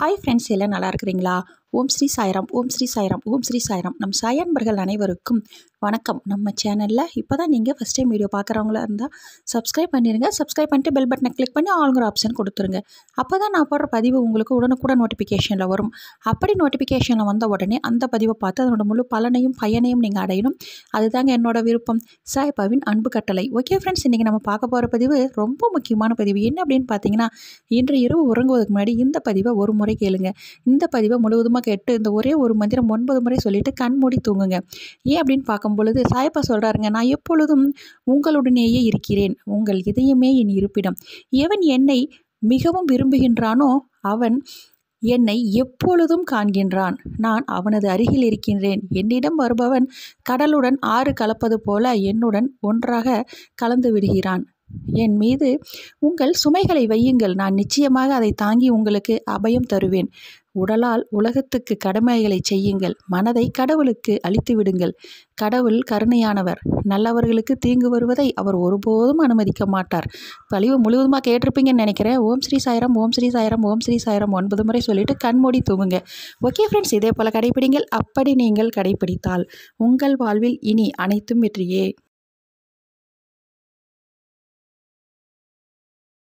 Hi friends, எல்லாம் நல்லா இருக்கிறீங்களா? ஓம் ஸ்ரீ சாய்ராம், ஓம் ஸ்ரீ சாய்ராம், ஓம் ஸ்ரீ சாய்ராம். நம் சாய் அன்பர்கள் அனைவருக்கும் வணக்கம். நம்ம சேனலில் இப்போ தான் நீங்கள் ஃபஸ்ட் டைம் வீடியோ பார்க்குறவங்களா இருந்தால் சப்ஸ்கிரைப் பண்ணிடுங்க. சப்ஸ்கிரைப் பண்ணிட்டு பெல் பட்டனை கிளிக் பண்ணி ஆளுங்கிற ஆப்ஷன் கொடுத்துருங்க. அப்போ தான் நான் போடுற பதிவு உங்களுக்கு உடனுக்குடன் நோட்டிஃபிகேஷனில் வரும். அப்படி நோட்டிஃபிகேஷனில் வந்த உடனே அந்த பதிவை பார்த்து அதனோட முழு பயனையும் நீங்கள் அடையணும். அதுதாங்க என்னோட விருப்பம். சாய்பாவின் அன்பு கட்டளை. ஓகே ஃப்ரெண்ட்ஸ், இன்றைக்கி நம்ம பார்க்க போகிற பதிவு ரொம்ப முக்கியமான பதிவு. என்ன அப்படின்னு பார்த்தீங்கன்னா, இன்று இரவு உறங்குவதற்கு முன்னாடி இந்த பதிவை ஒரு முறை கேளுங்க. இந்த பதிவை முழுவதுமாக கேட்டு இந்த ஒரே ஒரு மந்திரம் 9 முறை சொல்லிட்டு கண் மூடி தூங்குங்க. ஏன் அப்படின்னு பார்க்கும் பொழுது சாயப்பா சொல்கிறாருங்க, நான் எப்பொழுதும் உங்களுடனேயே இருக்கிறேன், உங்கள் இதயமே என் இருப்பிடம். எவன் என்னை மிகவும் விரும்புகின்றானோ அவன் என்னை எப்பொழுதும் காண்கின்றான். நான் அவனது அருகில் இருக்கின்றேன். என்னிடம் வருபவன் கடலுடன் ஆறு கலப்பது போல என்னுடன் ஒன்றாக கலந்து விடுகிறான். என் மீது உங்கள் சுமைகளை வையுங்கள், நான் நிச்சயமாக அதை தாங்கி உங்களுக்கு அபயம் தருவேன். உடலால் உலகத்துக்கு கடமைகளை செய்யுங்கள், மனதை கடவுளுக்கு அளித்து விடுங்கள். கடவுள் கருணையானவர், நல்லவர்களுக்கு தீங்கு வருவதை அவர் ஒருபோதும் அனுமதிக்க மாட்டார். பதிவு முழுவதுமாக கேட்டிருப்பீங்கன்னு நினைக்கிறேன். ஓம் ஸ்ரீ சாய்ராம், ஓம் ஸ்ரீ சாய்ராம், ஓம் ஸ்ரீ சாய்ராம் 9 முறை சொல்லிட்டு கண்மூடி தூங்குங்க. ஓகே ஃப்ரெண்ட்ஸ், இதே போல் கடைப்பிடிங்கள். அப்படி நீங்கள் கடைப்பிடித்தால் உங்கள் வாழ்வில் இனி அனைத்தும் வெற்றியே.